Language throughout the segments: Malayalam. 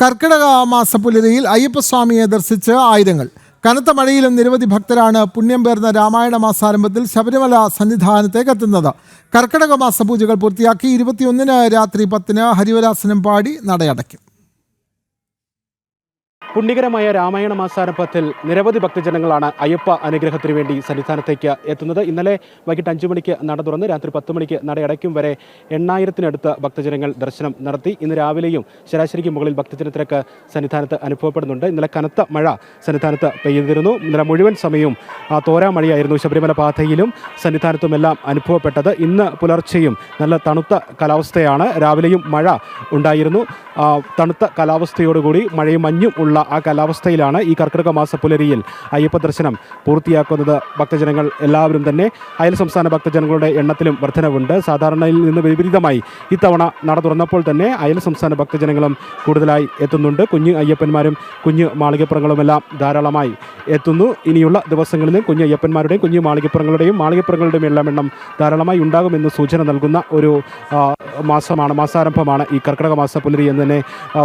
കർക്കിടക മാസപ്പുലരിയിൽ അയ്യപ്പസ്വാമിയെ ദർശിച്ച് ആയിരങ്ങൾ. കനത്ത മഴയിലും നിരവധി ഭക്തരാണ് പുണ്യം പേർന്ന രാമായണ മാസാരംഭത്തിൽ ശബരിമല സന്നിധാനത്തേക്ക് എത്തുന്നത്. കർക്കിടക മാസ പൂജകൾ പൂർത്തിയാക്കി 21 രാത്രി 10 ഹരിവരാസനം പാടി നടയടയ്ക്കും. പുണ്യകരമായ രാമായണ മാസാരംഭത്തിൽ നിരവധി ഭക്തജനങ്ങളാണ് അയ്യപ്പ അനുഗ്രഹത്തിന് വേണ്ടി സന്നിധാനത്തേക്ക് എത്തുന്നത്. ഇന്നലെ വൈകിട്ട് 5 മണിക്ക് നട തുറന്ന് രാത്രി 10 മണിക്ക് നടയടയ്ക്കും വരെ 8000-നടുത്ത് ഭക്തജനങ്ങൾ ദർശനം നടത്തി. ഇന്ന് രാവിലെയും ശരാശരിക്ക് മുകളിൽ ഭക്തജനത്തിരക്ക് സന്നിധാനത്ത് അനുഭവപ്പെടുന്നുണ്ട്. ഇന്നലെ കനത്ത മഴ സന്നിധാനത്ത് പെയ്തിരുന്നു. ഇന്നലെ മുഴുവൻ സമയവും തോരാ മഴയായിരുന്നു ശബരിമല പാതയിലും സന്നിധാനത്തുമെല്ലാം അനുഭവപ്പെട്ടത്. ഇന്ന് പുലർച്ചെയും നല്ല തണുത്ത കാലാവസ്ഥയാണ്. രാവിലെയും മഴ ഉണ്ടായിരുന്നു. തണുത്ത കാലാവസ്ഥയോടുകൂടി മഴയും മഞ്ഞും ഉള്ള ആ കാലാവസ്ഥയിലാണ് ഈ കർക്കിടക മാസ പുലരിയിൽ അയ്യപ്പ ദർശനം പൂർത്തിയാക്കുന്നത്. ഭക്തജനങ്ങൾ എല്ലാവരും തന്നെ അയൽ സംസ്ഥാന ഭക്തജനങ്ങളുടെ എണ്ണത്തിലും വർധനവുണ്ട്. സാധാരണയിൽ നിന്ന് വിപരീതമായി ഇത്തവണ നട തുറന്നപ്പോൾ തന്നെ അയൽ സംസ്ഥാന ഭക്തജനങ്ങളും കൂടുതലായി എത്തുന്നുണ്ട്. കുഞ്ഞു അയ്യപ്പന്മാരും കുഞ്ഞു മാളികപ്പുറങ്ങളുമെല്ലാം ധാരാളമായി എത്തുന്നു. ഇനിയുള്ള ദിവസങ്ങളിലും കുഞ്ഞു അയ്യപ്പന്മാരുടെയും കുഞ്ഞു മാളികപ്പുറങ്ങളുടെയും എല്ലാം എണ്ണം ധാരാളമായി ഉണ്ടാകുമെന്ന് സൂചന നൽകുന്ന ഒരു മാസാരംഭമാണ് ഈ കർക്കിടക മാസ പുലരി എന്ന് തന്നെ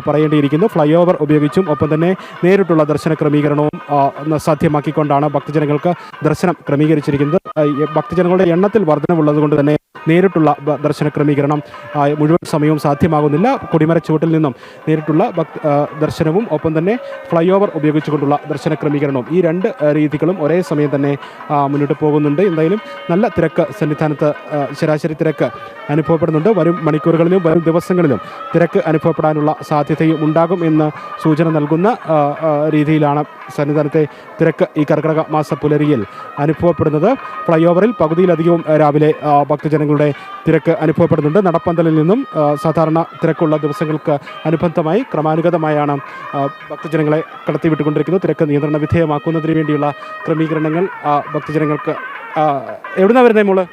പറയേണ്ടിയിരിക്കുന്നു. ഫ്ലൈ ഓവർ ഉപയോഗിച്ചും ഒപ്പം തന്നെ നേരിട്ടുള്ള ദർശന ക്രമീകരണവും സാധ്യമാക്കിക്കൊണ്ടാണ് ഭക്തജനങ്ങൾക്ക് ദർശനം ക്രമീകരിച്ചിരിക്കുന്നത്. ഭക്തജനങ്ങളുടെ എണ്ണത്തിൽ വർധനവുള്ളത് കൊണ്ട് തന്നെ നേരിട്ടുള്ള ദർശന ക്രമീകരണം മുഴുവൻ സമയവും സാധ്യമാകുന്നില്ല. കൊടിമര ചുവട്ടിൽ നിന്നും നേരിട്ടുള്ള ദർശനവും ഒപ്പം തന്നെ ഫ്ലൈ ഓവർ ഉപയോഗിച്ചുകൊണ്ടുള്ള ദർശന ക്രമീകരണവും ഈ രണ്ട് രീതികളും ഒരേ സമയം തന്നെ മുന്നോട്ട് പോകുന്നുണ്ട്. എന്തായാലും നല്ല തിരക്ക് സന്നിധാനത്ത് ശരാശരി തിരക്ക് അനുഭവപ്പെടുന്നുണ്ട്. വരും മണിക്കൂറുകളിലും വരും ദിവസങ്ങളിലും തിരക്ക് അനുഭവപ്പെടാനുള്ള സാധ്യതയും ഉണ്ടാകും എന്ന് സൂചന നൽകുന്ന രീതിയിലാണ് സന്നിധാനത്തെ തിരക്ക് ഈ കർക്കിടക മാസ പുലരിയിൽ അനുഭവപ്പെടുന്നത്. ഫ്ലൈ ഓവറിൽ പകുതിയിലധികവും രാവിലെ ഭക്തജനങ്ങളുടെ തിരക്ക് അനുഭവപ്പെടുന്നുണ്ട്. നടപ്പന്തലിൽ നിന്നും സാധാരണ തിരക്കുള്ള ദിവസങ്ങൾക്ക് അനുബന്ധമായി ക്രമാനുഗതമായാണ് ഭക്തജനങ്ങളെ കടത്തിവിട്ടുകൊണ്ടിരിക്കുന്നത്. തിരക്ക് നിയന്ത്രണ വിധേയമാക്കുന്നതിന് വേണ്ടിയുള്ള ക്രമീകരണങ്ങൾ ഭക്തജനങ്ങൾക്ക്. എവിടുന്നാ വരുന്നേ മോള്?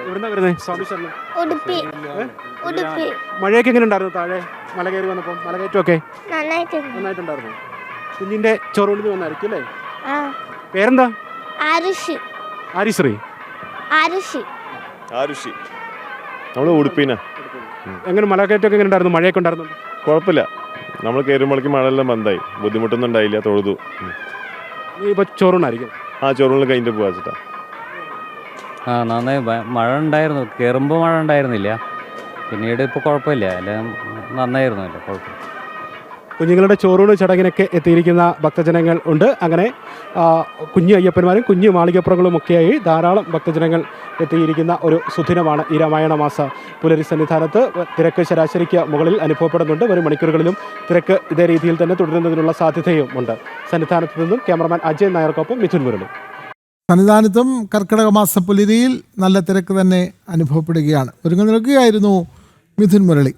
എവിടുന്നാ വരുന്നേ? സ്വാമി ശരണം. മഴയൊക്കെ എങ്ങനെ ഉണ്ടായിരുന്നു? താഴെ മല കയറി വന്നപ്പോൾ മലകയറ്റമൊക്കെ നന്നായിട്ടുണ്ടായിരുന്നു. കുഞ്ഞിന്റെ ചോറുണ്ടി വന്നായിരിക്കും അല്ലേ? പേരെന്താ? ആരിശ്രീ. നമ്മള് ഉടുപ്പീന. എങ്ങനെ മലകയറ്റമൊക്കെ എങ്ങനെ ഉണ്ടായിരുന്നു? മഴയൊക്കെ ഉണ്ടായിരുന്നു? കുഴപ്പമില്ല. നമ്മൾ കയറുമ്പോഴേക്കും മഴയെല്ലാം ബന്ധായി, ബുദ്ധിമുട്ടൊന്നും ഉണ്ടായില്ല. തൊഴുതു. ഇപ്പൊ ചോറൂണായിരിക്കും? ചോറൂണിൽ കഴിഞ്ഞിട്ട് പോവാച്ചിട്ടാ. നന്നായി മഴ ഉണ്ടായിരുന്നു. കയറുമ്പോൾ മഴ ഉണ്ടായിരുന്നില്ല. പിന്നീട് ഇപ്പോൾ കുഴപ്പമില്ല, എല്ലാം നന്നായിരുന്നു. അല്ല കുഴപ്പമില്ല. കുഞ്ഞുങ്ങളുടെ ചോറൂണ് ചടങ്ങിനൊക്കെ എത്തിയിരിക്കുന്ന ഭക്തജനങ്ങൾ ഉണ്ട്. അങ്ങനെ കുഞ്ഞു അയ്യപ്പന്മാരും കുഞ്ഞു മാളികപ്പുറങ്ങളും ഒക്കെയായി ധാരാളം ഭക്തജനങ്ങൾ എത്തിയിരിക്കുന്ന ഒരു സുദിനമാണ് ഈ രാമായണ മാസ പുലരി സന്നിധാനത്ത്. തിരക്ക് ശരാശരിക്ക് മുകളിൽ അനുഭവപ്പെടുന്നുണ്ട്. വരും മണിക്കൂറുകളിലും തിരക്ക് ഇതേ രീതിയിൽ തന്നെ തുടരുന്നതിനുള്ള സാധ്യതയും ഉണ്ട്. സന്നിധാനത്ത് നിന്നും ക്യാമറമാൻ അജയ് നായർക്കൊപ്പം മിഥുൻ മുരളി. സന്നിധാനത്തും കർക്കിടക മാസ പുലരിയിൽ നല്ല തിരക്ക് തന്നെ അനുഭവപ്പെടുകയാണ്. ഒരുങ്ങി നിൽക്കുകയായിരുന്നു മിഥുൻ മുരളി.